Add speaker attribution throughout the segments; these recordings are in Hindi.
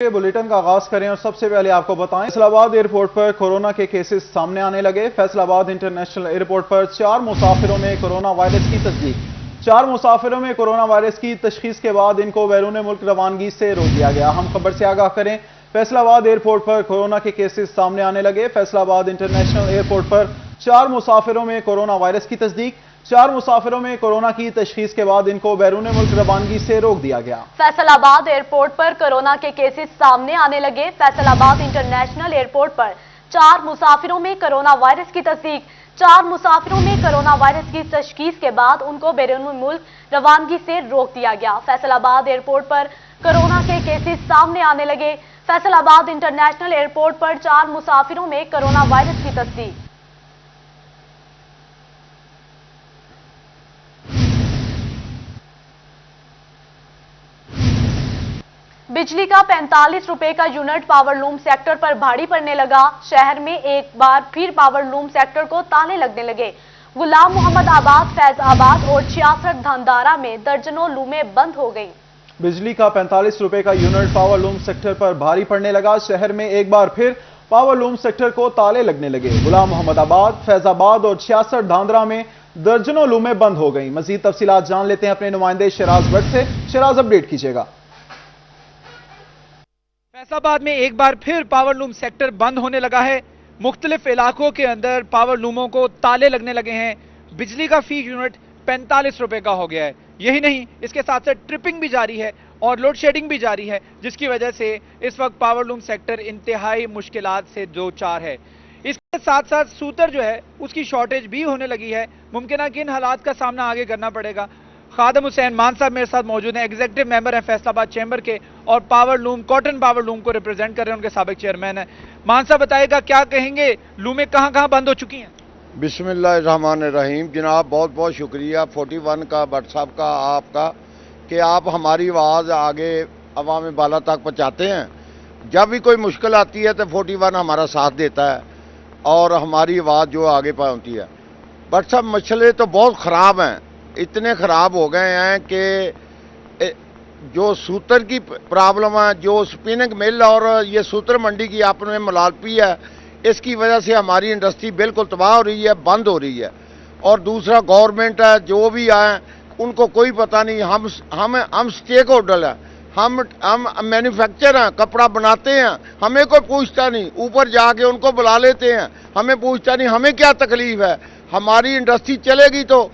Speaker 1: के बुलेटिन का आगाज करें और सबसे पहले आपको बताएं, फैसलाबाद एयरपोर्ट पर कोरोना के केसेस सामने आने लगे। फैसलाबाद इंटरनेशनल एयरपोर्ट पर 4 मुसाफिरों में कोरोना वायरस की तस्दीक। 4 मुसाफिरों में कोरोना वायरस की तशखीस के बाद इनको बैरून मुल्क रवानगी से रोक दिया गया। हम खबर से आगाह करें, फैसलाबाद एयरपोर्ट पर कोरोना के केसेस सामने आने लगे। फैसलाबाद इंटरनेशनल एयरपोर्ट पर 4 मुसाफिरों में कोरोना वायरस की तस्दीक। 4 मुसाफिरों में कोरोना की तशखीस के बाद इनको बैरून मुल्क रवानगी से रोक दिया गया।
Speaker 2: फैसलाबाद एयरपोर्ट पर कोरोना के केसेस सामने आने लगे। फैसलाबाद इंटरनेशनल एयरपोर्ट पर 4 मुसाफिरों में कोरोना वायरस की तस्दीक। 4 मुसाफिरों में कोरोना वायरस की तशखीस के बाद उनको बैरून मुल्क रवानगी से रोक दिया गया। फैसलाबाद एयरपोर्ट पर कोरोना के केसेस सामने आने लगे। फैसलाबाद इंटरनेशनल एयरपोर्ट पर 4 मुसाफिरों में कोरोना वायरस की तस्दीक। बिजली का 45 रुपए का यूनिट पावर लूम सेक्टर पर भारी पड़ने लगा। शहर में एक बार फिर पावर लूम सेक्टर को ताले लगने लगे। गुलाम मोहम्मद आबाद, फैजाबाद और 66 धंधारा में दर्जनों लूमें बंद हो गई।
Speaker 1: बिजली का 45 रुपए का यूनिट पावर लूम सेक्टर पर भारी पड़ने लगा। शहर में एक बार फिर पावर लूम सेक्टर को ताले लगने लगे। गुलाम मोहम्मद आबाद, फैजाबाद और 66 धांधरा में दर्जनों लूमें बंद हो गई। मजीद तफसीलात जान लेते हैं अपने नुमाइंदे शराज भट्ट से। शराज, अपडेट कीजिएगा।
Speaker 3: फैसलाबाद में एक बार फिर पावर लूम सेक्टर बंद होने लगा है। मुख्तलिफ इलाकों के अंदर पावर लूमों को ताले लगने लगे हैं। बिजली का फी यूनिट 45 रुपए का हो गया है। यही नहीं, इसके साथ साथ ट्रिपिंग भी जारी है और लोड शेडिंग भी जारी है, जिसकी वजह से इस वक्त पावर लूम सेक्टर इंतहाई मुश्किलात से दो चार है। इसके साथ साथ सूतर जो है उसकी शॉर्टेज भी होने लगी है। मुमकिन है कि इन हालात का सामना आगे करना पड़ेगा। खादम हुसैन मान साहब मेरे साथ मौजूद हैं, एग्जीक्यूटिव मेंबर हैं फैसलाबाद चैम्बर के और power loom, cotton power loom को रिप्रेजेंट कर रहे हैं, उनके साबिक चेयरमैन हैं। मान साहब बताइएगा, क्या कहेंगे, लूमें कहां कहां बंद हो चुकी हैं?
Speaker 4: बिस्मिल्लाहिर्रहमानिर्रहीम। जनाब बहुत बहुत शुक्रिया 41 का भट्ट साहब का, आपका, कि आप हमारी आवाज़ आगे अवाम बाला तक पहुँचाते हैं। जब भी कोई मुश्किल आती है तो 41 हमारा साथ देता है और हमारी आवाज़ जो आगे पहुँचती है। भट्ट साहब मसले तो बहुत ख़राब हैं, इतने ख़राब हो गए हैं कि जो सूतर की प्रॉब्लम है, जो स्पिनिंग मिल और ये सूतर मंडी की आपने मुलालपी है, इसकी वजह से हमारी इंडस्ट्री बिल्कुल तबाह हो रही है, बंद हो रही है। और दूसरा गवर्नमेंट है, जो भी आए उनको कोई पता नहीं। हम स्टेक होल्डर हैं, हम मैन्युफैक्चर हैं, कपड़ा बनाते हैं, हमें कोई पूछता नहीं। ऊपर जाके उनको बुला लेते हैं, हमें पूछता नहीं हमें क्या तकलीफ है। हमारी इंडस्ट्री चलेगी तो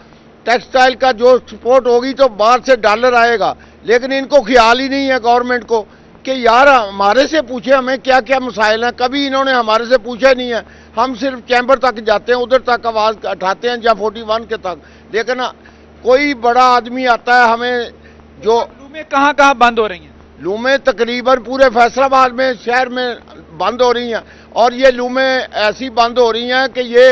Speaker 4: टेक्सटाइल का जो सपोर्ट होगी तो बाहर से डॉलर आएगा, लेकिन इनको ख्याल ही नहीं है गवर्नमेंट को कि यार हमारे से पूछे हमें क्या क्या मसाइल हैं। कभी इन्होंने हमारे से पूछा नहीं है। हम सिर्फ चैम्बर तक जाते हैं, उधर तक आवाज़ उठाते हैं या 41 के तक, लेकिन कोई बड़ा आदमी आता है हमें जो
Speaker 3: लूमें कहां कहां बंद हो रही हैं?
Speaker 4: लूमें तकरीबन पूरे फैसलाबाद में शहर में बंद हो रही हैं। और ये लूमें ऐसी बंद हो रही हैं कि ये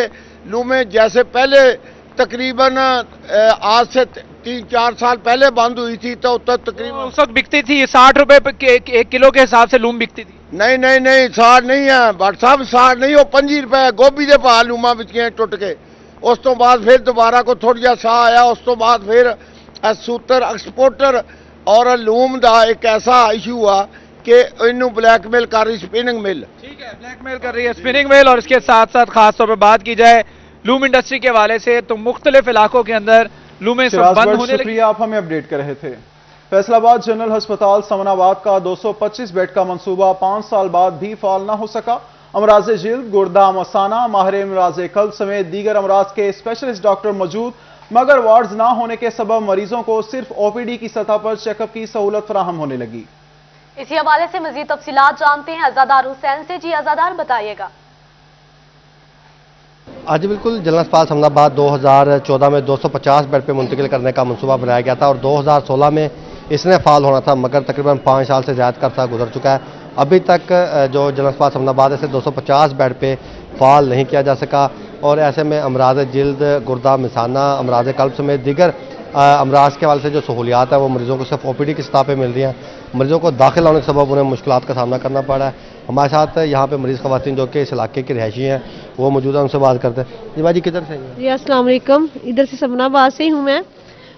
Speaker 4: लूमें जैसे पहले तकरीबन आज से 3-4 साल पहले बंद हुई थी तो तकरीबन
Speaker 3: उस वक्त बिकती थी 60 रुपए एक किलो के हिसाब से लूम बिकती थी।
Speaker 4: नहीं नहीं नहीं, 60 नहीं है भट्ट साहब, 60 नहीं, वो 25 रुपए गोभी के भाव लूमा बिक गए टुट के। उस तो बाद फिर दोबारा को थोड़ा जा सा आया। उस तो बाद फिर सूतर एक्सपोर्टर और लूम का एक ऐसा इशू हुआ कि इनू ब्लैकमेल कर रही स्पिनिंग मिल। ठीक है,
Speaker 3: ब्लैकमेल कर रही है स्पिनिंग मिल। और इसके साथ साथ खास तौर पर बात की जाए लूम इंडस्ट्री के हवाले से तो मुख्तलिफ इलाकों के अंदर लूमें सब बंद होने लगी।
Speaker 1: आप हमें अपडेट कर रहे थे। फैसलाबाद जनरल अस्पताल समनाबाद का 225 बेड का मंसूबा 5 साल बाद भी फाल न हो सका। अमराज जिल्द, गुर्दा, मसाना, माहिर अमराज कल्ब समेत दीगर अमराज के स्पेशलिस्ट डॉक्टर मौजूद, मगर वार्ड्स ना होने के सबब मरीजों को सिर्फ ओपीडी की सतह पर चेकअप की सहूलत फराहम होने लगी।
Speaker 2: इसी हवाले से मजीद तफसीलात जानते हैं अजादार हुसैन से। जी अजादार, बताइएगा।
Speaker 5: आज बिल्कुल जनरल अस्पताल समनाबाद 2014 में 250 बेड पे मुंतकिल करने का मंसूबा बनाया गया था और 2016 में इसने फाल होना था, मगर तकरीबन 5 साल से ज़्यादा अरसा गुजर चुका है। अभी तक जो जनरल अस्पताल समनाबाद से 250 बेड पे फाल नहीं किया जा सका और ऐसे में अमराज जिल्द, गुर्दा, मिसाना, अमराज कल्ब समेत दीगर अमराज के हवाले से जो सहूलियात है वो मरीज़ों को सिर्फ ओपीडी की सतह पर मिल रही हैं। मरीज़ों को दाखिल होने के सबब उन्हें मुश्किलात का सामना करना पड़ा है। हमारे साथ यहाँ पे मरीज़ ख़वातीन जो कि इस इलाके की रिहायशी हैं वो मौजूद है, उनसे बात करते हैं। जी भाई, किधर से हैं?
Speaker 6: जी अस्सलाम वालेकुम, इधर से समनाबाद से ही हूँ मैं।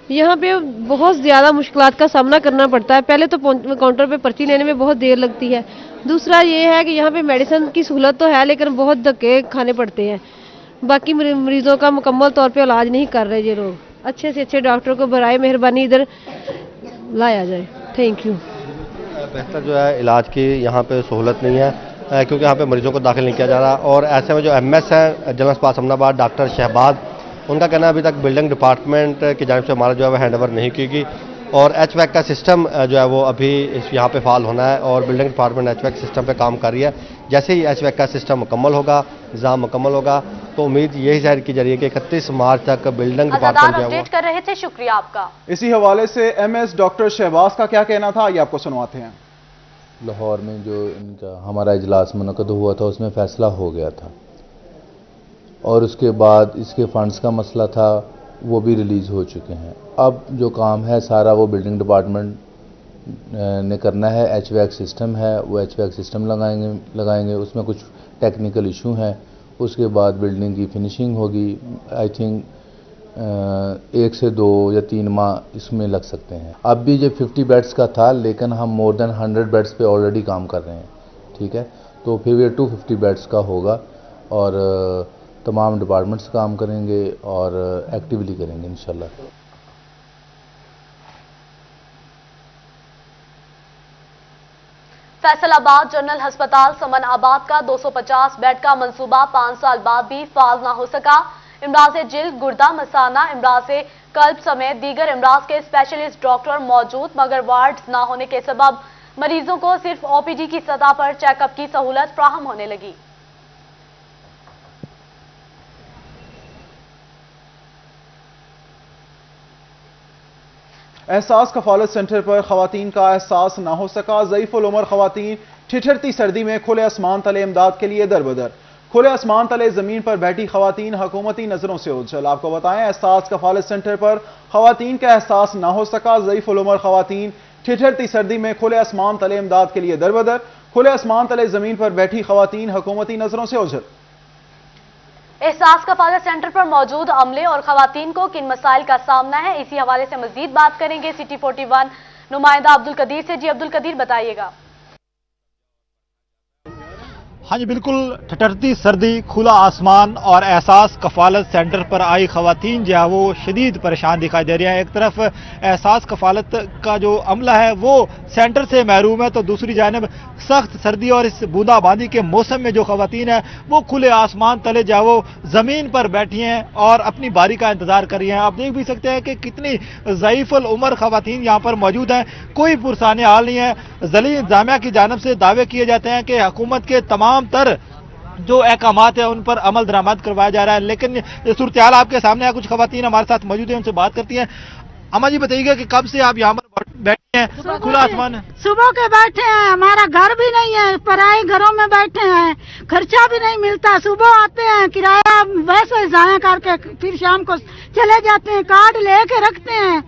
Speaker 6: यहाँ पे बहुत ज़्यादा मुश्किलात का सामना करना पड़ता है। पहले तो काउंटर पे पर्ची लेने में बहुत देर लगती है। दूसरा ये है कि यहाँ पे मेडिसिन की सहूलत तो है, लेकिन बहुत धक्के खाने पड़ते हैं। बाकी मरीजों का मुकम्मल तौर पे इलाज नहीं कर रहे ये लोग। अच्छे से अच्छे डॉक्टर को बराए मेहरबानी इधर लाया जाए। Thank you.
Speaker 5: बेहतर जो है इलाज की यहाँ पे सहूलत नहीं है, क्योंकि यहाँ पे मरीजों को दाखिल नहीं किया जा रहा। और ऐसे में जो MS है जनरल अस्पताल समनाबाद डॉक्टर शहबाज, उनका कहना है अभी तक बिल्डिंग डिपार्टमेंट की जानिब से हमारा जो है वो हैंड ओवर नहीं की गई और HVAC का सिस्टम जो है वो अभी यहाँ पे फाल होना है और बिल्डिंग डिपार्टमेंट HVAC सिस्टम पे काम कर रही है। जैसे ही HVAC का सिस्टम मुकम्मल होगा, निज़ाम मुकम्मल होगा, तो उम्मीद यही जाहिर की जा रही है कि 31 मार्च तक बिल्डिंग डिपार्टमेंट जो है वो।
Speaker 2: कर रहे थे, शुक्रिया आपका।
Speaker 1: इसी हवाले से MS डॉक्टर शहबाज का क्या कहना था, ये आपको सुनवाते हैं।
Speaker 7: लाहौर में जो इनका हमारा इजलास मुनक़द हुआ था उसमें फ़ैसला हो गया था और उसके बाद इसके फंड्स का मसला था, वो भी रिलीज़ हो चुके हैं। अब जो काम है सारा वो बिल्डिंग डिपार्टमेंट ने करना है। HVAC सिस्टम है, वो HVAC सिस्टम लगाएंगे। उसमें कुछ टेक्निकल इशू हैं, उसके बाद बिल्डिंग की फिनिशिंग होगी। आई थिंक 1 से 2 या 3 माह इसमें लग सकते हैं। अब भी जो 50 बेड्स का था, लेकिन हम मोर देन 100 बेड्स पे ऑलरेडी काम कर रहे हैं। ठीक है, तो फिर ये 250 बेड्स का होगा और तमाम डिपार्टमेंट्स काम करेंगे और एक्टिवली करेंगे इंशाल्लाह।
Speaker 2: फैसलाबाद जनरल अस्पताल समन आबाद का 250 बेड का मंसूबा 5 साल बाद भी फाल ना हो सका। इमराज जिल्द, गुर्दा, मसाना, इमराज कल्ब समेत दीगर इमराज के स्पेशलिस्ट डॉक्टर मौजूद, मगर वार्ड ना होने के सबब मरीजों को सिर्फ OPD की सतह पर चेकअप की सहूलत फ्राहम होने लगी।
Speaker 1: एहसास कफालत सेंटर पर खवातीन का एहसास ना हो सका। ज़ईफ़ुल उमर खवातीन ठिठुरती सर्दी में खुले आसमान तले इमदाद के लिए दरबदर। खुले आसमान तले जमीन पर बैठी खवातीन हुकूमती नजरों से ओझल। आपको बताएं, एहसास कफालत सेंटर पर खवातीन का एहसास ना हो सका। ज़ईफ़ुल उमर खवातीन ठिठुरती सर्दी में खुले आसमान तले इमदाद के लिए दरबदर। खुले आसमान तले जमीन पर बैठी खवातीन हुकूमती नजरों से ओझल।
Speaker 2: एहसास कफालत सेंटर पर मौजूद अमले और खवातीन को किन मसाइल का सामना है, इसी हवाले से मजीद बात करेंगे सिटी 41 नुमाइंदा अब्दुल कदीर से। जी अब्दुल कदीर, बताइएगा।
Speaker 8: हाँ जी बिल्कुल, ठिठुरती सर्दी, खुला आसमान और एहसास कफालत सेंटर पर आई खवातीन जो है वो शदीद परेशान दिखाई दे रही हैं। एक तरफ एहसास कफालत का जो अमला है वो सेंटर से महरूम है, तो दूसरी जानिब सख्त सर्दी और इस बूंदाबांदी के मौसम में जो खवातीन है वो खुले आसमान तले जो है वो जमीन पर बैठी हैं और अपनी बारी का इंतजार कर रही हैं। आप देख भी सकते हैं कि कितनी ज़ईफ़ुल उमर खवातीन यहाँ पर मौजूद हैं। कोई पुरसाने हाल नहीं है। ज़ली इंतजामिया की जानिब से दावे किए जाते हैं कि हुकूमत के तमाम तर जो अहकामात है उन पर अमल दरामद करवाया जा रहा है, लेकिन सूरत हाल आपके सामने है। कुछ खवातीन हमारे साथ मौजूद हैं, उनसे बात करती हैं। अम्मा जी बताइएगा कि कब से आप यहाँ पर बैठे हैं? खुला आसमान है।
Speaker 9: सुबह के बैठे हैं, हमारा घर भी नहीं है, पराए घरों में बैठे हैं, खर्चा भी नहीं मिलता। सुबह आते हैं, किराया वैसे जाया करके फिर शाम को चले जाते हैं। कार्ड लेके रखते हैं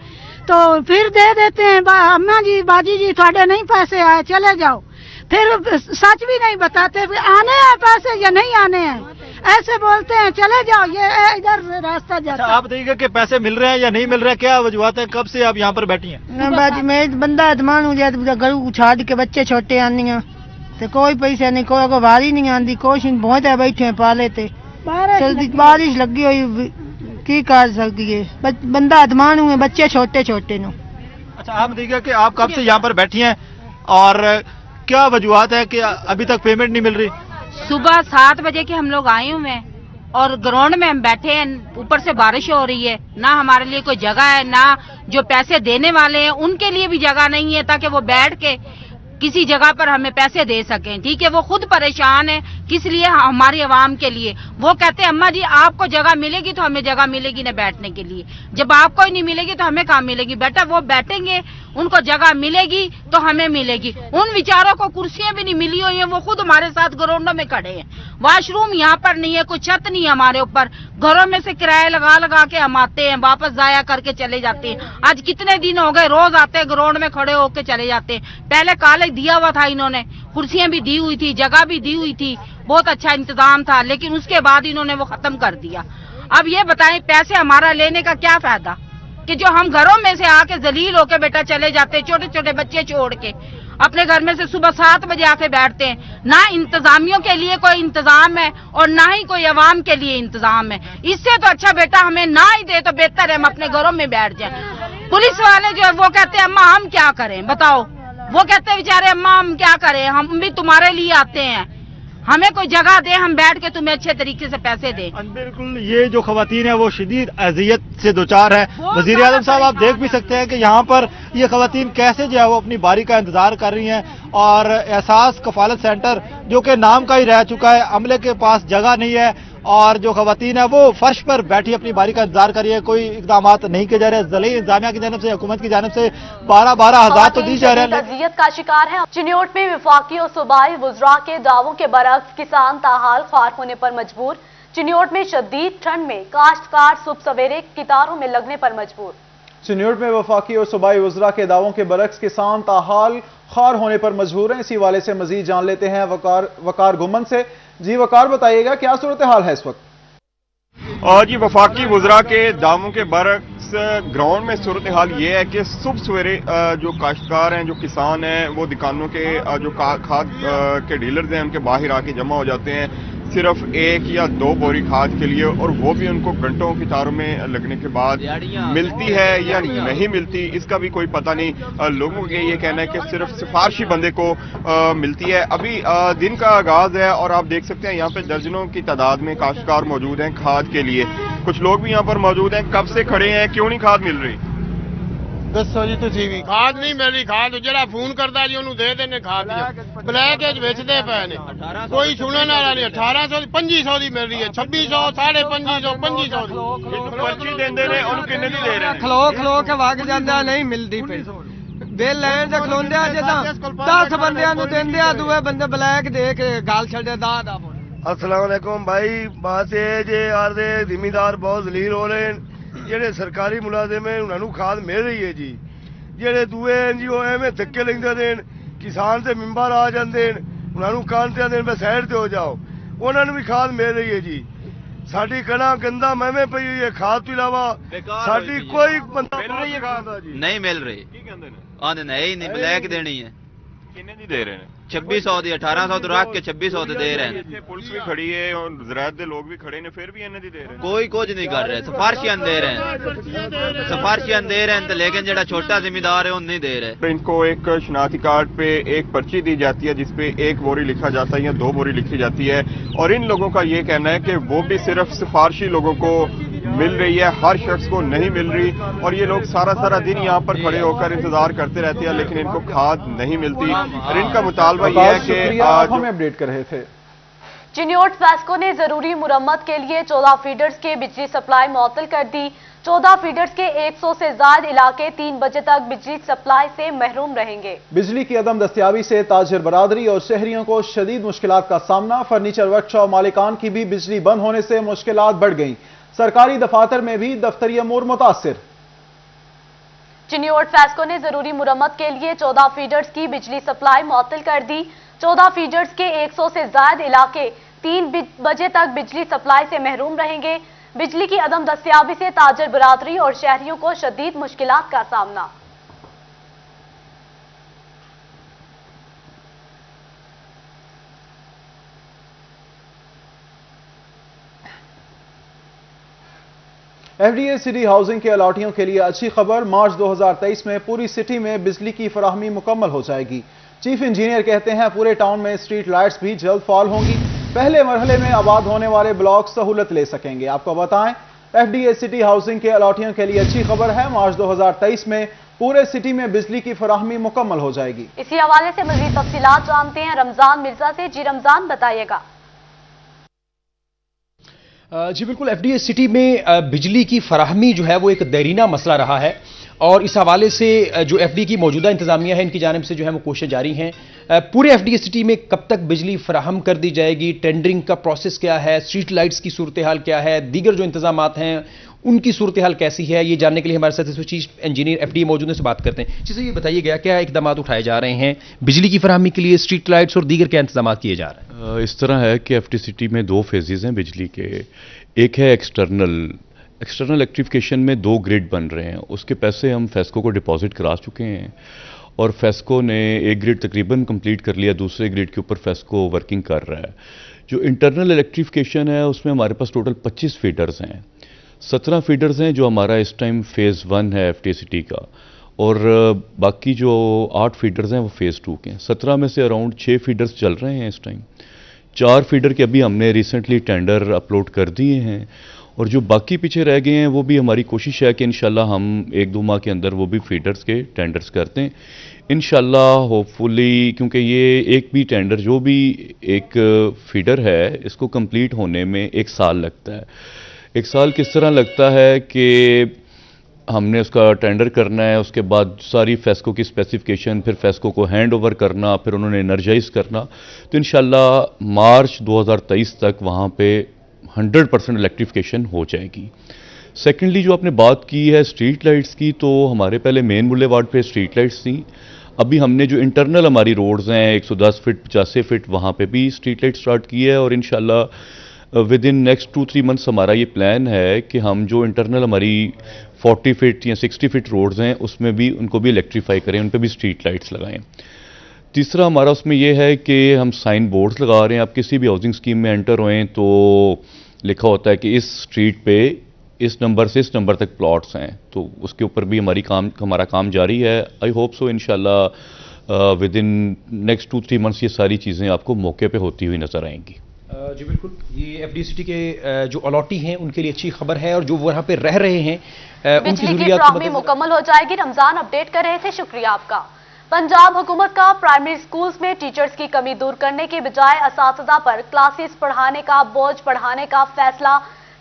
Speaker 9: तो फिर दे देते हैं, अम्मा जी बाजी जी थोड़े नहीं पैसे आए, चले जाओ। फिर सच भी नहीं बताते, फिर आने हैं पैसे या नहीं आने हैं, ऐसे बोलते हैं चले जाओ। ये इधर रास्ता जाता है।
Speaker 8: आप बताइएगा कि पैसे मिल रहे हैं या नहीं मिल रहे हैं, क्या वजूहत है? कब से आप यहाँ पर बैठी हैं?
Speaker 9: बाजी मैं बंदा अदमान हो जाए तो घर छाड़ के बच्चे छोटे आनी है तो कोई पैसा नहीं, कोई को बारी नहीं आती। कुछ बहुत है बैठे पाले थे, बारिश लगी हुई की कर सकती है, बंदा अदमान हुए, बच्चे छोटे छोटे नो।
Speaker 8: अच्छा, आप बताइएगा कि आप कब से यहाँ पर बैठी हैं और क्या वजूहत है कि अभी तक पेमेंट नहीं मिल रही?
Speaker 10: सुबह 7 बजे के हम लोग आए हुए हैं और ग्राउंड में हम बैठे हैं, ऊपर से बारिश हो रही है, ना हमारे लिए कोई जगह है, ना जो पैसे देने वाले हैं उनके लिए भी जगह नहीं है ताकि वो बैठ के किसी जगह पर हमें पैसे दे सकें। ठीक है, वो खुद परेशान है, किस लिए? हमारी आवाम के लिए। वो कहते हैं अम्मा जी आपको जगह मिलेगी तो हमें जगह मिलेगी ना बैठने के लिए, जब आपको ही नहीं मिलेगी तो हमें कहाँ मिलेगी? बेटा वो बैठेंगे, उनको जगह मिलेगी तो हमें मिलेगी। उन विचारों को कुर्सियां भी नहीं मिली हुई हैं, वो खुद हमारे साथ ग्राउंडों में खड़े हैं। वॉशरूम यहाँ पर नहीं है, कोई छत नहीं है हमारे ऊपर, घरों में से किराया लगा लगा के हम आते हैं, वापस जाया करके चले जाते हैं। आज कितने दिन हो गए, रोज आते हैं, ग्राउंड में खड़े होके चले जाते हैं। पहले कॉलेज दिया हुआ था इन्होंने, कुर्सियां भी दी हुई थी, जगह भी दी हुई थी, बहुत अच्छा इंतजाम था, लेकिन उसके बाद इन्होंने वो खत्म कर दिया। अब ये बताएं पैसे हमारा लेने का क्या फायदा? कि जो हम घरों में से आके जलील होके बेटा चले जाते, छोटे छोटे बच्चे छोड़ के अपने घर में से सुबह 7 बजे आके बैठते हैं। ना इंतजामियों के लिए कोई इंतजाम है और ना ही कोई अवाम के लिए इंतजाम है। इससे तो अच्छा बेटा हमें ना ही दे तो बेहतर है हम अपने घरों में बैठ जाएं। पुलिस वाले जो है वो कहते हैं अम्मा हम क्या करें बताओ, वो कहते हैं बेचारे अम्मा हम क्या करें, हम भी तुम्हारे लिए आते हैं, हमें कोई जगह दे, हम बैठ के तुम्हें अच्छे तरीके से पैसे दें।
Speaker 8: बिल्कुल, ये जो खवातीन है वो शदीद अजियत से दोचार है। वजीर आजम साहब आप देख भी सकते हैं कि यहाँ पर ये खवातीन कैसे जो है वो अपनी बारी का इंतजार कर रही हैं और एहसास कफालत सेंटर जो कि नाम का ही रह चुका है, अमले के पास जगह नहीं है और जो खवातीन है वो फर्श पर बैठी अपनी बारी का इंतजार कर रही है। कोई इकदाम नहीं किए जा रहे, ज़िले इंतजामिया की जानब से, हुकूमत की जानब से 12-12 हज़ार तो दी जा रहे हैं।
Speaker 2: अजियत का शिकार है। चिन्योट में वफाकी और सूबाई वुज़रा के दावों के बरक्स किसान ताहाल ख्वार होने पर मजबूर। चिन्योट में शदीद ठंड में काश्तकार सुबह सवेरे कतारों में लगने पर मजबूर।
Speaker 1: चिन्योट में वफाकी और सूबाई वुज़रा के दावों के बरक्स किसान ताहाल ख्वार होने पर मजबूर हैं। इसी वाले से मजीद जान लेते हैं वकार गुमन से। जी वकार, बताइएगा क्या सूरत हाल है इस वक्त?
Speaker 11: और जी वफाकी वुज़रा के दावों के बरक्स ग्राउंड में सूरत हाल ये है कि सुबह सवेरे जो काश्तकार हैं, जो किसान हैं, वो दुकानों के जो खाद के डीलर्स हैं उनके बाहर आके जमा हो जाते हैं सिर्फ 1 या 2 बोरी खाद के लिए, और वो भी उनको घंटों की तारों में लगने के बाद मिलती है या नहीं मिलती इसका भी कोई पता नहीं। लोगों का ये कहना है कि सिर्फ सिफारशी बंदे को मिलती है। अभी दिन का आगाज है और आप देख सकते हैं यहाँ पे दर्जनों की तादाद में काश्तकार मौजूद हैं खाद के लिए। कुछ लोग भी यहाँ पर मौजूद हैं। कब से खड़े हैं, क्यों नहीं खाद मिल रही?
Speaker 12: दसो जी तुसीं भी खाद नहीं मिल रही। खाद ਜਿਹੜਾ ਫੋਨ ਕਰਦਾ ਜੀ ਉਹਨੂੰ ਦੇ ਦੇਣੇ ਖਾਦ ਦੀ ਬਲੈਕ ਵਿੱਚ ਵੇਚਦੇ ਪਏ ਨੇ, ਕੋਈ ਸੁਣਨ ਵਾਲਾ ਨਹੀਂ। 1800 ਦੀ 2500 ਦੀ ਮਿਲ ਰਹੀ ਹੈ, 2600 2550 2500 ਦੀ
Speaker 11: ਪਰਚੀ ਦਿੰਦੇ ਨੇ, ਉਹਨੂੰ ਕਿੰਨੇ ਦੀ ਦੇ ਰਹੇ ਨੇ?
Speaker 13: ਖਲੋ ਕੇ ਵਗ ਜਾਂਦਾ, ਨਹੀਂ ਮਿਲਦੀ ਪਈ। ਬਿੱਲ ਲੈਣ ਤੇ ਖਲੋਂਦੇ ਆ ਜਿੱਦਾਂ 10 ਬੰਦਿਆਂ ਨੂੰ ਦਿੰਦੇ ਆ, ਦੂਏ ਬੰਦੇ ਬਲੈਕ ਦੇ ਕੇ ਗਾਲ ਛੱਡੇ ਦਾ।
Speaker 12: अस्सलाम वालेकुम भाई, बात ये जे यार दे जिमीदार बहुत जलील हो रहे हैं। ਜਿਹੜੇ ਸਰਕਾਰੀ ਮੁਲਾਜ਼ਮ ਹੈ ਉਹਨਾਂ ਨੂੰ ਖਾਦ ਮਿਲ ਰਹੀ ਹੈ ਜੀ, ਜਿਹੜੇ ਦੂਏ NGO ਐਵੇਂ ਧੱਕੇ ਲੈਂਦੇ ਨੇ, ਕਿਸਾਨ ਤੇ ਮੈਂਬਰ ਆ ਜਾਂਦੇ ਨੇ ਉਹਨਾਂ ਨੂੰ ਕਾਂਟੇ ਆਂਦੇ ਨੇ ਸਾਈਡ ਤੇ ਹੋ ਜਾਓ, ਉਹਨਾਂ ਨੂੰ ਵੀ ਖਾਦ ਮਿਲ ਰਹੀ ਹੈ ਜੀ। ਸਾਡੀ ਕਣਾ ਗੰਦਾ ਮਹਿਮੇ ਪਈ ਹੋਈ ਹੈ, ਖਾਦ ਤੋਂ ਇਲਾਵਾ ਸਾਡੀ ਕੋਈ ਬੰਦਾ
Speaker 14: ਨਹੀਂ ਮਿਲ ਰਹੀ। ਕੀ ਕਹਿੰਦੇ ਨੇ? ਆਂਦੇ ਨਹੀਂ ਬਲੈਕ ਦੇਣੀ ਹੈ।
Speaker 11: ਕਿੰਨੇ ਦੀ ਦੇ ਰਹੇ ਨੇ?
Speaker 14: 2600 ਦੀ, 1800 ਤੋਂ ਰੱਖ ਕੇ 2600 ਤੇ ਦੇ ਰਹੇ ਨੇ।
Speaker 11: ਪੁਲਿਸ ਵੀ ਖੜੀ ਹੈ और ज़राअत ਦੇ ਲੋਕ ਵੀ ਖੜੇ ਨੇ, ਫਿਰ भी ਇੰਨੇ ਦੀ ਦੇ ਰਹੇ ਨੇ।
Speaker 14: कोई कुछ नहीं कर रहे, सिफारशियां दे रहे हैं, सिफारशियां दे रहे हैं, लेकिन जो छोटा जिम्मेदार है वो नहीं दे रहे।
Speaker 11: इनको एक शनाख्ती कार्ड पे एक पर्ची दी जाती है जिसपे 1 बोरी लिखा जाता है या 2 बोरी लिखी जाती है, और इन लोगों का ये कहना है कि वो भी सिर्फ सिफारशी लोगों को मिल रही है, हर शख्स को नहीं मिल रही, और ये लोग सारा दिन यहाँ पर खड़े होकर इंतजार करते रहते हैं लेकिन इनको खाद नहीं मिलती। और इनका मुतालबा ये है कि
Speaker 1: आप हमें अपडेट कर रहे थे।
Speaker 2: चिन्योट फैस्को ने जरूरी मुरम्मत के लिए 14 फीडर्स के बिजली सप्लाई मुअत्तल कर दी। 14 फीडर्स के 100 से ज्यादा इलाके 3 बजे तक बिजली सप्लाई से महरूम रहेंगे।
Speaker 1: बिजली की अदम दस्तियाबी से ताजिर बरादरी और शहरियों को शदीद मुश्किलात का सामना। फर्नीचर वर्कशॉप मालिकान की भी बिजली बंद होने से मुश्किलात बढ़ गई। सरकारी दफातर में भी दफ्तरी अमूर मुतासिर।
Speaker 2: चिन्योट फैस्को ने जरूरी मुरम्मत के लिए 14 फीडर्स की बिजली सप्लाई मुअत्तल कर दी। 14 फीडर्स के 100 से ज्यादा इलाके 3 बजे तक बिजली सप्लाई से महरूम रहेंगे। बिजली की अदम दस्तियाबी से ताजर बरादरी और शहरियों को शदीद मुश्किलात का सामना।
Speaker 1: FDA सिटी हाउसिंग के अलाटियों के लिए अच्छी खबर। मार्च 2023 में पूरी सिटी में बिजली की फराहमी मुकम्मल हो जाएगी। चीफ इंजीनियर कहते हैं पूरे टाउन में स्ट्रीट लाइट्स भी जल्द फाल होंगी। पहले मरहले में आबाद होने वाले ब्लॉक सहूलत ले सकेंगे। आपको बताएं FDA सिटी हाउसिंग के अलाटियों के लिए अच्छी खबर है। मार्च 2023 में पूरे सिटी में बिजली की फराहमी मुकम्मल हो जाएगी।
Speaker 2: इसी हवाले से मजीद तफसीलात जानते हैं रमजान मिर्जा से। जी रमजान, बताइएगा।
Speaker 15: जी बिल्कुल, FDA सिटी में बिजली की फराहमी जो है वो एक देरीना मसला रहा है, और इस हवाले से जो FDA की मौजूदा इंतजामिया है इनकी जानिब से जो है वो कोशिशें जारी हैं। पूरे FDA सिटी में कब तक बिजली फराहम कर दी जाएगी, टेंडरिंग का प्रोसेस क्या है, स्ट्रीट लाइट्स की सूरत हाल क्या है, दीगर जो इंतजामात हैं उनकी सूरत हाल कैसी है, ये जानने के लिए हमारे साथ चीफ इंजीनियर FDA मौजूद से बात करते हैं। जिससे ये बताइए गया क्या इकदाम उठाए जा रहे हैं बिजली की फराहमी के लिए, स्ट्रीट लाइट्स और दीगर क्या इंतजाम किए जा रहे हैं?
Speaker 16: इस तरह है कि FD सिटी में 2 फेजेज हैं बिजली के। एक है एक्सटर्नल एक्सटर्नल इलेक्ट्रिफिकेशन में 2 ग्रिड बन रहे हैं, उसके पैसे हम फेस्को को डिपॉजिट करा चुके हैं और फेस्को ने एक ग्रिड तकरीबन कंप्लीट कर लिया, दूसरे ग्रिड के ऊपर फेस्को वर्किंग कर रहा है। जो इंटरनल इलेक्ट्रिफिकेशन है उसमें हमारे पास टोटल 25 फीडर्स हैं, 17 फीडर्स हैं जो हमारा इस टाइम फेज़ 1 है एफडीएसिटी का, और बाकी जो 8 फीडर्स हैं वो फेज़ 2 के हैं। 17 में से अराउंड 6 फीडर्स चल रहे हैं इस टाइम, 4 फीडर के अभी हमने रिसेंटली टेंडर अपलोड कर दिए हैं, और जो बाकी पीछे रह गए हैं वो भी हमारी कोशिश है कि इंशाल्लाह हम 1-2 माह के अंदर वो भी फीडर्स के टेंडर्स करते हैं इंशाल्लाह होपफुली, क्योंकि ये एक भी टेंडर जो भी एक फीडर है इसको कंप्लीट होने में 1 साल लगता है। 1 साल किस तरह लगता है कि हमने उसका टेंडर करना है, उसके बाद सारी फेस्को की स्पेसिफिकेशन, फिर फेस्को को हैंड ओवर करना, फिर उन्होंने एनर्जाइज करना, तो इंशाल्लाह मार्च 2023 तक वहाँ पे 100% इलेक्ट्रिफिकेशन हो जाएगी। सेकेंडली जो आपने बात की है स्ट्रीट लाइट्स की, तो हमारे पहले मेन बुलेवार्ड पे स्ट्रीट लाइट्स थी, अभी हमने जो इंटरनल हमारी रोड्स हैं 110 फीट 85 फीट वहाँ पे भी स्ट्रीट लाइट स्टार्ट की है, और इंशाल्लाह विद इन नेक्स्ट 2-3 मंथ्स हमारा ये प्लान है कि हम जो इंटरनल हमारी 40 फीट या 60 फीट रोड्स हैं उसमें भी उनको भी इलेक्ट्रीफाई करें, उन पर भी स्ट्रीट लाइट्स लगाएं। तीसरा हमारा उसमें यह है कि हम साइन बोर्ड्स लगा रहे हैं, आप किसी भी हाउसिंग स्कीम में एंटर होएं तो लिखा होता है कि इस स्ट्रीट पे इस नंबर से इस नंबर तक प्लॉट्स हैं, तो उसके ऊपर भी हमारा काम जारी है। आई होप सो इंशाल्लाह विद इन नेक्स्ट 2-3 मंथ्स ये सारी चीज़ें आपको मौके पे होती हुई नजर आएंगी।
Speaker 15: जी बिल्कुल, ये एफडीएसिटी के जो अलॉटी हैं उनके लिए अच्छी खबर है, और जो वहाँ पे रह रहे हैं उनकी
Speaker 2: बिजली की फ्राहमी मुकम्मल हो जाएगी। रमजान अपडेट कर रहे थे, शुक्रिया आपका। पंजाब हुकूमत का प्राइमरी स्कूल्स में टीचर्स की कमी दूर करने के बजाय असातिज़ा पर क्लासेस पढ़ाने का बोझ बढ़ाने का फैसला।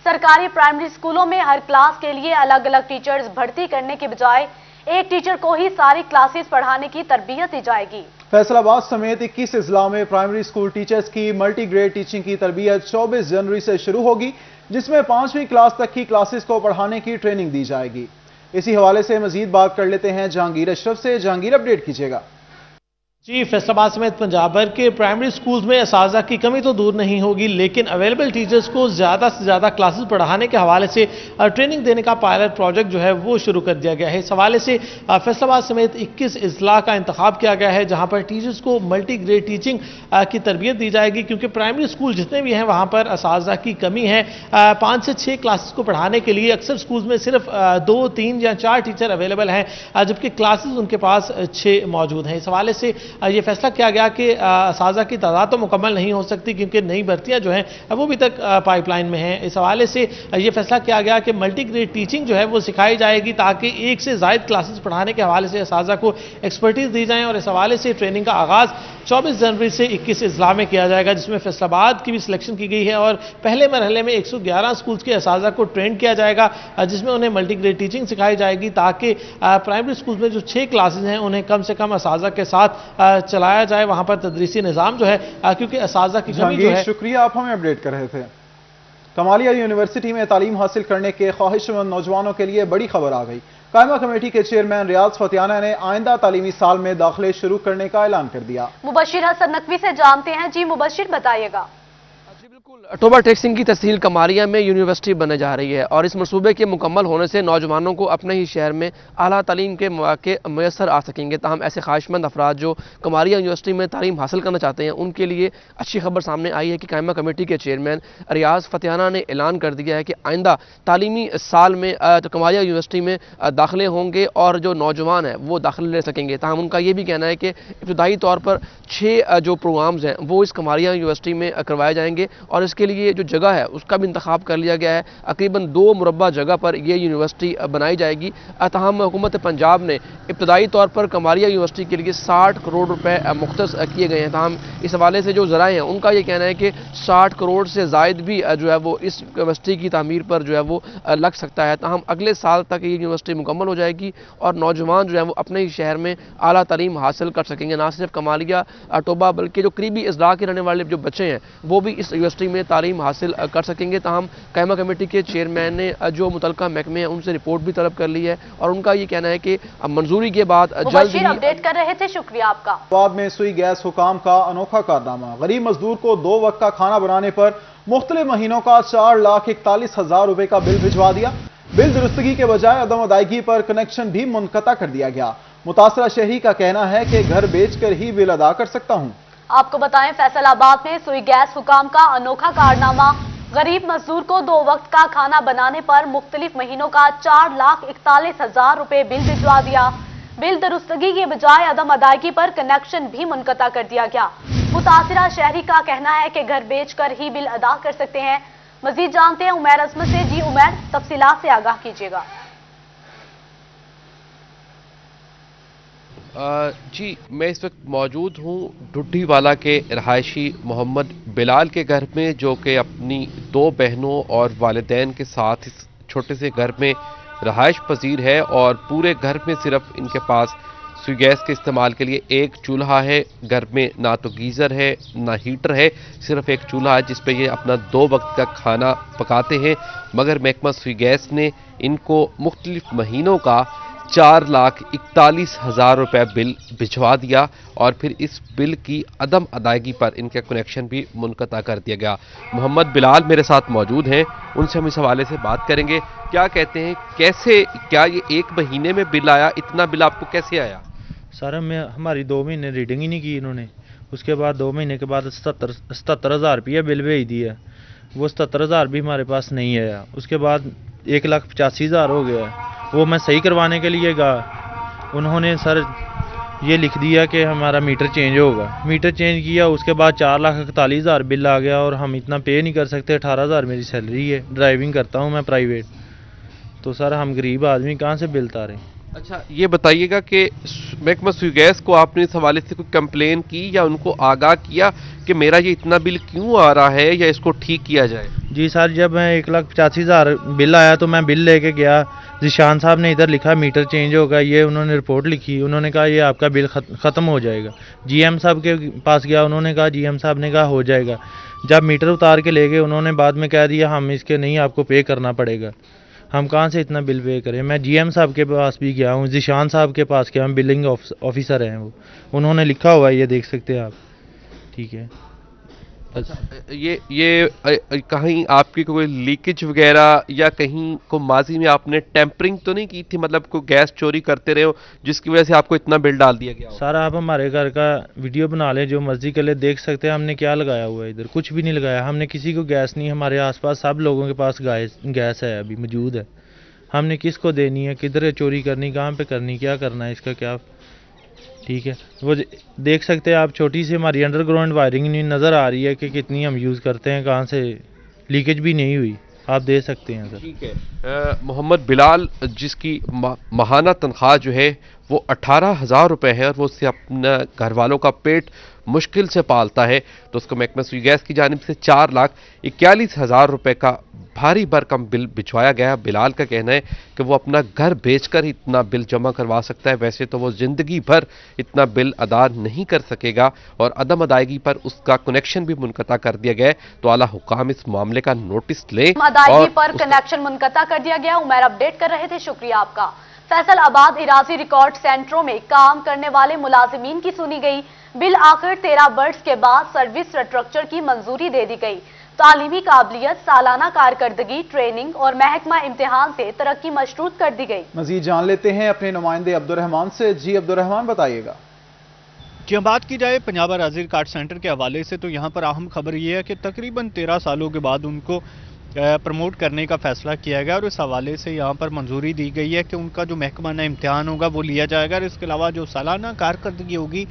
Speaker 2: सरकारी प्राइमरी स्कूलों में हर क्लास के लिए अलग अलग टीचर्स भर्ती करने के बजाय एक टीचर को ही सारी क्लासेस पढ़ाने की तरबियत दी जाएगी।
Speaker 1: फैसलाबाद समेत 21 अजला में प्राइमरी स्कूल टीचर्स की मल्टी ग्रेड टीचिंग की तरबियत 24 जनवरी से शुरू होगी, जिसमें 5वीं क्लास तक की क्लासेस को पढ़ाने की ट्रेनिंग दी जाएगी। इसी हवाले से मजीद बात कर लेते हैं जहांगीर अशरफ से। जहांगीर, अपडेट कीजिएगा।
Speaker 17: जी, फैसलाबाद समेत पंजाब भर के प्राइमरी स्कूल्स में असातिज़ा की कमी तो दूर नहीं होगी, लेकिन अवेलेबल टीचर्स को ज़्यादा से ज़्यादा क्लासेस पढ़ाने के हवाले से ट्रेनिंग देने का पायलट प्रोजेक्ट जो है वो शुरू कर दिया गया है। इस हवाले से फैसलाबाद समेत 21 अजला का इंतखाब किया गया है, जहाँ पर टीचर्स को मल्टी ग्रेड टीचिंग की तरबियत दी जाएगी, क्योंकि प्राइमरी स्कूल जितने भी हैं वहाँ पर असातिज़ा की कमी है। 5 से 6 क्लासेस को पढ़ाने के लिए अक्सर स्कूल्स में सिर्फ 2, 3 या 4 टीचर अवेलेबल हैं, जबकि क्लासेस उनके पास 6 मौजूद हैं। इस हवाले से ये फैसला किया गया कि असातिज़ा की तादाद तो मुकम्मल नहीं हो सकती, क्योंकि नई भर्तियां जो हैं वो भी तक पाइपलाइन में हैं। इस हवाले से ये फैसला किया गया कि मल्टी ग्रेड टीचिंग जो है वो सिखाई जाएगी, ताकि 1 से ज़ायद क्लासेस पढ़ाने के हवाले से असातिज़ा को एक्सपर्टीज दी जाए, और इस हवाले से ट्रेनिंग का आगाज़ 24 जनवरी से 21 अजला में किया जाएगा, जिसमें फैसलाबाद की भी सिलेक्शन की गई है, और पहले मरहले में 111 स्कूल्स के असातिज़ा को ट्रेन किया जाएगा, जिसमें उन्हें मल्टी ग्रेड टीचिंग सिखाई जाएगी, ताकि प्राइमरी स्कूल्स में जो 6 क्लासेज हैं उन्हें कम से कम असातिज़ा के साथ चलाया जाए, वहां पर तदरीसी निज़ाम जो है, क्योंकि असातिज़ा की कमी जो है।
Speaker 1: शुक्रिया, आप हमें अपडेट कर रहे थे। कमालिया यूनिवर्सिटी में तालीम हासिल करने के ख्वाहिशमंद नौजवानों के लिए बड़ी खबर आ गई। कायमा कमेटी के चेयरमैन रियाज फतियाना ने आइंदा तालीमी साल में दाखिले शुरू करने का ऐलान कर दिया।
Speaker 2: मुबशिर हसन नकवी से जानते हैं। जी मुबशिर, बताइएगा।
Speaker 18: अक्टूबर टेक्सिंग की तहसील कमारिया में यूनिवर्सिटी बनने जा रही है, और इस मनसूबे के मुकम्मल होने से नौजवानों को अपने ही शहर में आला तालीम के मौके मैसर आ सकेंगे। ताहम ऐसे ख्वाहिशमंद अफराद जो कमारिया यूनिवर्सिटी में तालीम हासिल करना चाहते हैं, उनके लिए अच्छी खबर सामने आई है कि कायमा कमेटी के चेयरमैन रियाज फतियाना ने ऐलान कर दिया है कि आइंदा तालीमी साल में कमारिया यूनिवर्सिटी में दाखिले होंगे, और जो नौजवान हैं वो दाखिले ले सकेंगे। ताहम उनका ये भी कहना है कि इब्तदाई तौर पर 6 जो प्रोग्राम्स हैं वो इस कमारिया यूनिवर्सिटी में करवाए जाएंगे, और इसके लिए जो जगह है उसका भी इंतखाब कर लिया गया है। तकरीबन 2 मुरब्बा जगह पर यह यूनिवर्सिटी बनाई जाएगी। तहम हुकूमत पंजाब ने इब्तदाई तौर पर कमारिया यूनिवर्सिटी के लिए 60 करोड़ रुपए मुख्तस किए गए हैं। तहम इस हवाले से जो ज़राए हैं उनका ये कहना है कि 60 करोड़ से ज़ायद भी जो है वो इस यूनिवर्सिटी की तामीर पर जो है वो लग सकता है। तहम अगले साल तक ये यूनिवर्सिटी मुकम्मल हो जाएगी, और नौजवान जो है वो अपने ही शहर में आला तालीम हासिल कर सकेंगे। ना सिर्फ कमालिया टोबा बल्कि जो करीबी अजला के रहने वाले जो बच्चे हैं वो भी इस यूनिवर्सिटी में तालीम हासिल कर सकेंगे। ताहम कायमा कमेटी के चेयरमैन ने जो मुतलका महकमे हैं उनसे रिपोर्ट भी तलब कर ली है, और उनका ये कहना है कि मंजूरी के बाद जल्द ही
Speaker 2: अपडेट कर रहे थे। शुक्रिया आपका।
Speaker 1: बाद में सुई गैस हुकाम का अनोखा कारनामा। गरीब मजदूर को 2 वक्त का खाना बनाने पर मुख्तलिफ महीनों का 4,41,000 रुपए का बिल भिजवा दिया। बिल दुरुस्तगी के बजाय अदम अदायगी पर कनेक्शन भी मुनक़ता कर दिया गया। मुतासरा शहरी का कहना है कि घर बेचकर ही बिल अदा कर सकता हूं।
Speaker 2: आपको बताएं, फैसलाबाद में सुई गैस हुकाम का अनोखा कारनामा। गरीब मजदूर को 2 वक्त का खाना बनाने पर मुख्तलिफ महीनों का 4,41,000 रुपए बिल भिजवा दिया। बिल दुरुस्तगी के बजाय अदम अदायगी पर कनेक्शन भी मुनक़ता कर दिया गया। मुतासिरा शहरी का कहना है कि घर बेचकर ही बिल अदा कर सकते हैं। मजीद जानते हैं उमैर अजमत से। जी उमैर, तफसीलात से आगाह कीजिएगा।
Speaker 18: जी, मैं इस वक्त मौजूद हूँ ढुड्डीवाला के रहायशी मोहम्मद बिलाल के घर में, जो कि अपनी 2 बहनों और वालिदैन के साथ इस छोटे से घर में रहायश पजीर है और पूरे घर में सिर्फ इनके पास सुई गैस के इस्तेमाल के लिए एक चूल्हा है। घर में ना तो गीज़र है ना हीटर है, सिर्फ एक चूल्हा है जिस पे ये अपना 2 वक्त का खाना पकाते हैं। मगर महकमा सुई गैस ने इनको मुख्तलिफ महीनों का 4,41,000 रुपये बिल भिजवा दिया और फिर इस बिल की अदम अदायगी पर इनका कनेक्शन भी मुनक़ता कर दिया गया। मोहम्मद बिलाल मेरे साथ मौजूद हैं, उनसे हम इस हवाले से बात करेंगे। क्या कहते हैं, कैसे, क्या ये 1 महीने में बिल आया? इतना बिल आपको कैसे आया?
Speaker 19: सर, हमारी 2 महीने रीडिंग ही नहीं की इन्होंने। उसके बाद 2 महीने के बाद 77,000 रुपया बिल भेज दिया। वो 77,000 भी हमारे पास नहीं आया। उसके बाद 1,85,000 हो गया। वो मैं सही करवाने के लिए गया, उन्होंने सर ये लिख दिया कि हमारा मीटर चेंज होगा। मीटर चेंज किया, उसके बाद 4,41,000 बिल आ गया और हम इतना पे नहीं कर सकते। 18,000 मेरी सैलरी है, ड्राइविंग करता हूँ मैं प्राइवेट। तो सर हम गरीब आदमी कहाँ से बिल तारें?
Speaker 18: अच्छा, ये बताइएगा कि महकमा सुई गैस को आपने इस हवाले से कोई कंप्लेन की या उनको आगाह किया कि मेरा ये इतना बिल क्यों आ रहा है या इसको ठीक किया जाए? जी
Speaker 19: सर, जब मैं 1,85,000 बिल आया तो मैं बिल लेके गया। जिशान साहब ने इधर लिखा मीटर चेंज होगा, ये उन्होंने रिपोर्ट लिखी। उन्होंने कहा ये आपका बिल ख़त्म हो जाएगा। GM साहब के पास गया, उन्होंने कहा, GM साहब ने कहा हो जाएगा। जब मीटर उतार के ले गए, उन्होंने बाद में कह दिया हम इसके नहीं, आपको पे करना पड़ेगा। हम कहाँ से इतना बिल पे करें? मैं GM साहब के पास भी गया हूँ, जिशान साहब के पास गया, हम बिलिंग ऑफिसर हैं वो, उन्होंने लिखा हुआ है, ये देख सकते हैं आप। ठीक है।
Speaker 18: अच्छा, ये कहीं आपकी कोई लीकेज वगैरह या कहीं को माजी में आपने टेम्परिंग तो नहीं की थी, मतलब कोई गैस चोरी करते रहे हो जिसकी वजह से आपको इतना बिल डाल दिया गया?
Speaker 19: सर, आप हमारे घर का वीडियो बना लें, जो मर्जी के लिए देख सकते हैं। हमने क्या लगाया हुआ है इधर? कुछ भी नहीं लगाया हमने, किसी को गैस नहीं। हमारे आसपास सब लोगों के पास गैस है, अभी मौजूद है। हमने किसको देनी है, किधर चोरी करनी, कहाँ पे करनी, क्या करना है इसका क्या? ठीक है, वो देख सकते हैं आप, छोटी सी हमारी अंडरग्राउंड वायरिंग नहीं नज़र आ रही है कि कितनी हम यूज़ करते हैं, कहाँ से लीकेज भी नहीं हुई, आप दे सकते हैं सर।
Speaker 18: ठीक है। मोहम्मद बिलाल, जिसकी माहाना तनख्वाह जो है वो 18,000 रुपये है और वो उससे अपना घर वालों का पेट मुश्किल से पालता है, तो उसको महकमा सुई गैस की जानिब से 4,41,000 रुपये का भारी भरकम बिल भिजवाया गया। बिलाल का कहना है कि वो अपना घर बेचकर इतना बिल जमा करवा सकता है, वैसे तो वो जिंदगी भर इतना बिल अदा नहीं कर सकेगा और अदम अदायगी पर उसका कनेक्शन भी मुनक़ता कर दिया गया है। तो आला हुकाम इस मामले का नोटिस लें।
Speaker 2: अदायगी पर कनेक्शन मुनक़ता कर दिया गया। उमैर अपडेट कर रहे थे, शुक्रिया आपका। फैसलाबाद इराजी रिकॉर्ड सेंटरों में काम करने वाले मुलाजिमीन की सुनी गई। बिल आखिर 13 बर्ड्स के बाद सर्विस स्ट्रक्चर की मंजूरी दे दी गई। तालीमी काबिलियत, सालाना कारकर्दगी, ट्रेनिंग और महकमा इम्तिहान से तरक्की मशरूत कर दी गई।
Speaker 1: मजीद जान लेते हैं अपने नुमाइंदे अब्दुर्रहमान से। जी अब्दुर्रहमान, बताइएगा।
Speaker 8: जी, बात की जाए पंजाब इराजी रिकॉर्ड सेंटर के हवाले से तो यहाँ पर अहम खबर ये है कि तकरीबन 13 सालों के बाद उनको प्रमोट करने का फैसला किया गया और इस हवाले से यहाँ पर मंजूरी दी गई है कि उनका जो महकमाना इम्तिहान होगा वो लिया जाएगा और इसके अलावा जो सालाना कारकर्दगी होगी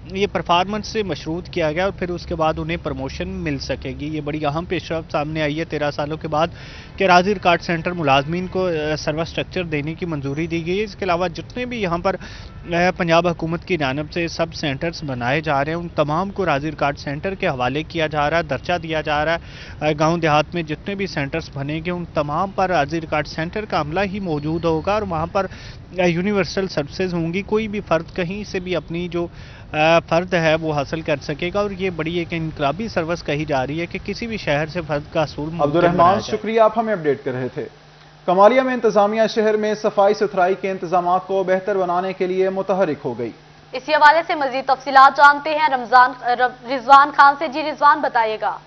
Speaker 8: ये परफॉर्मेंस से मशरूत किया गया और फिर उसके बाद उन्हें प्रमोशन मिल सकेगी। ये बड़ी अहम पेशरफ्त सामने आई है 13 सालों के बाद कि इराजी रिकॉर्ड सेंटर मुलाजमीन को सर्विस स्ट्रक्चर देने की मंजूरी दी गई है। इसके अलावा जितने भी यहाँ पर पंजाब हुकूमत की जानिब से सब सेंटर्स बनाए जा रहे हैं उन तमाम को इराजी रिकॉर्ड सेंटर के हवाले किया जा रहा है, दर्जा दिया जा रहा है। गाँव देहात में जितने भी सेंटर्स बनेंगे उन तमाम पर इराजी रिकॉर्ड सेंटर का अमला ही मौजूद होगा और वहाँ पर यूनिवर्सल सर्विसेज होंगी। कोई भी फ़र्द कहीं से भी अपनी जो फ़र्द है वो हासिल कर सकेगा और ये बड़ी एक इनकलाबी सर्विस कही जा रही है कि किसी भी शहर से फ़र्द का असूल।
Speaker 1: अब्दुर्रहमान, शुक्रिया, आप हमें अपडेट कर रहे थे। कमालिया में इंतजामिया शहर में सफाई सुथराई के इंतजाम को बेहतर बनाने के लिए मुतहरिक हो गई।
Speaker 2: इसी हवाले से मजीद तफसीलात जानते हैं रिजवान खान से। जी रिजवान, बताइएगा।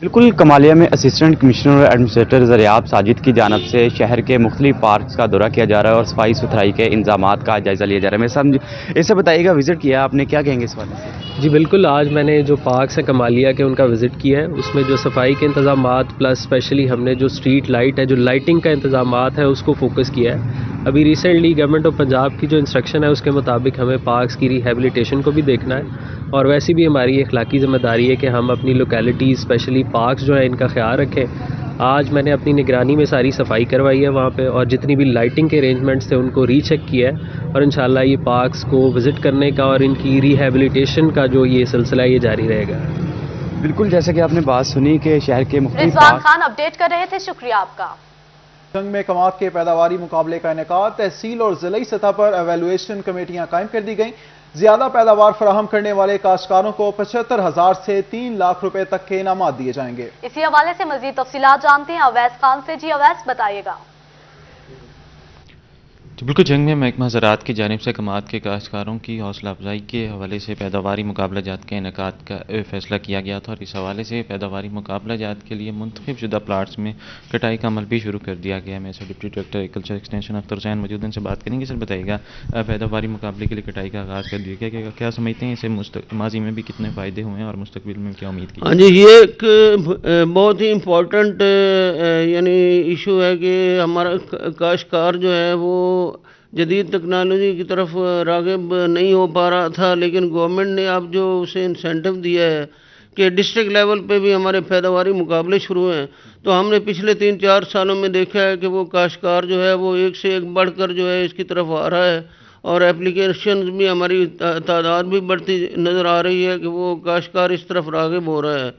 Speaker 20: बिल्कुल, कमालिया में असिस्टेंट कमिश्नर और एडमिनिस्ट्रेटर ज़रियाब साजिद की जानिब से शहर के मुख्तलिफ पार्क्स का दौरा किया जा रहा है और सफाई सुथराई के इंतजामात का जायज़ा लिया जा रहा है। मेरे साथ इससे बताइएगा, विजिट किया आपने, क्या कहेंगे इस बारे में?
Speaker 21: जी बिल्कुल, आज मैंने जो पार्क्स हैं कमालिया के उनका विज़िट किया है। उसमें जो सफाई के इंतजामात प्लस स्पेशली हमने जो स्ट्रीट लाइट है, जो लाइटिंग का इंतजामात है, उसको फोकस किया है। अभी रिसेंटली गवर्नमेंट ऑफ पंजाब की जो इंस्ट्रक्शन है उसके मुताबिक हमें पार्क्स की रिहेबिलिटेशन को भी देखना है और वैसे भी हमारी अखलाकी ज़िम्मेदारी है कि हम अपनी लोकेलिटीज़ स्पेशली पार्क्स जो है इनका ख्याल रखें। आज मैंने अपनी निगरानी में सारी सफाई करवाई है वहाँ पे और जितनी भी लाइटिंग के अरेंजमेंट्स थे उनको रीचेक किया है और इंशाल्लाह ये पार्क्स को विज़िट करने का और इनकी रिहेबिलिटेशन का जो ये सिलसिला ये जारी रहेगा।
Speaker 20: बिल्कुल, जैसे कि आपने बात सुनी कि शहर के मुख्तलिफ
Speaker 2: रिजवान खान अपडेट कर रहे थे, शुक्रिया आपका।
Speaker 1: जंग में कमात के पैदावारी मुकाबले का इनेकाद, तहसील और जिलाई सतह पर एवेलुएशन कमेटियां कायम कर दी गई। ज्यादा पैदावार फराहम करने वाले काश्तकारों को 75,000 से 3 लाख रुपए तक के इनामात दिए जाएंगे।
Speaker 2: इसी हवाले से मजीद तफसीलात जानते हैं अवैस खान से। जी अवैस, बताइएगा।
Speaker 22: बिल्कुल, जंग में महकमा ज़राअत की जानिब से कमात के काश्तकारों की हौसला अफजाई के हवाले से पैदावारी मुकाबला जात के इनेकाद का फैसला किया गया था और इस हवाले से पैदावारी मुकाबला जात के लिए मुंतखब शुदा प्लाट्स में कटाई का अमल भी शुरू कर दिया गया है। मेरे साथ deputy director agriculture extension Akhtar Hussain मौजूद हैं, उनसे बात करेंगे। सर बताइएगा, पैदावारी मुकाबले के लिए कटाई का आगाज़ कर दिया गया, क्या समझते हैं इसे माजी में भी कितने फ़ायदे हुए हैं और मुस्तकबिल में क्या उम्मीद की?
Speaker 23: हाँ जी, ये एक बहुत ही इम्पोर्टेंट यानी इशू है कि हमारा काश्तकार जो है वो जदीद टेक्नोलॉजी की तरफ राग़िब नहीं हो पा रहा था, लेकिन गवर्नमेंट ने अब जो उसे इंसेंटिव दिया है कि डिस्ट्रिक्ट लेवल पे भी हमारे पैदावारी मुकाबले शुरू हैं, तो हमने पिछले 3-4 सालों में देखा है कि वो काश्तकार जो है वो एक से एक बढ़कर जो है इसकी तरफ आ रहा है और एप्लीकेशन भी हमारी तादाद भी बढ़ती नज़र आ रही है कि वो काश्तकार इस तरफ राग़िब हो रहा है।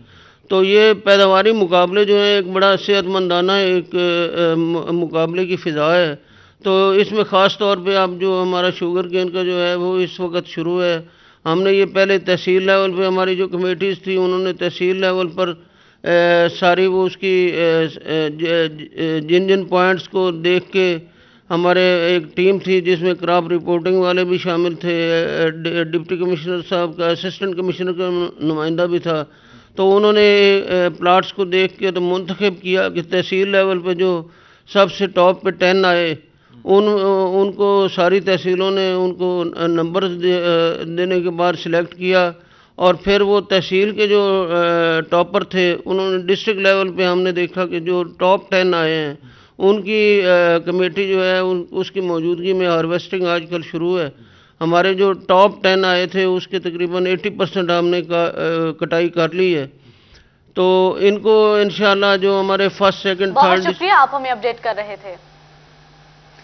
Speaker 23: तो ये पैदावारी मुकाबले जो है एक बड़ा सेहतमंदाना एक मुकाबले की फ़िज़ा है। तो इसमें ख़ास तौर पे अब जो हमारा शुगर केन का जो है वो इस वक्त शुरू है। हमने ये पहले तहसील लेवल पे हमारी जो कमेटीज़ थी उन्होंने तहसील लेवल पर सारी वो उसकी जिन जिन पॉइंट्स को देख के हमारे एक टीम थी जिसमें क्रॉप रिपोर्टिंग वाले भी शामिल थे, डिप्टी कमिश्नर साहब का, असिस्टेंट कमिश्नर का नुमाइंदा भी था। तो उन्होंने प्लाट्स को देख के तो मुंतखब किया कि तहसील लेवल पे जो सबसे टॉप पे 10 आए उनको सारी तहसीलों ने उनको नंबर देने के बाद सिलेक्ट किया और फिर वो तहसील के जो टॉपर थे उन्होंने डिस्ट्रिक्ट लेवल पे हमने देखा कि जो टॉप 10 आए हैं उनकी कमेटी जो है उसकी मौजूदगी में हार्वेस्टिंग आजकल शुरू है। हमारे जो टॉप 10 आए थे उसके तकरीबन 80% हमने कटाई कर ली है। तो इनको इंशाल्लाह जो हमारे फर्स्ट सेकंड थर्ड।
Speaker 2: बहुत शुक्रिया, आप हमें अपडेट कर रहे थे।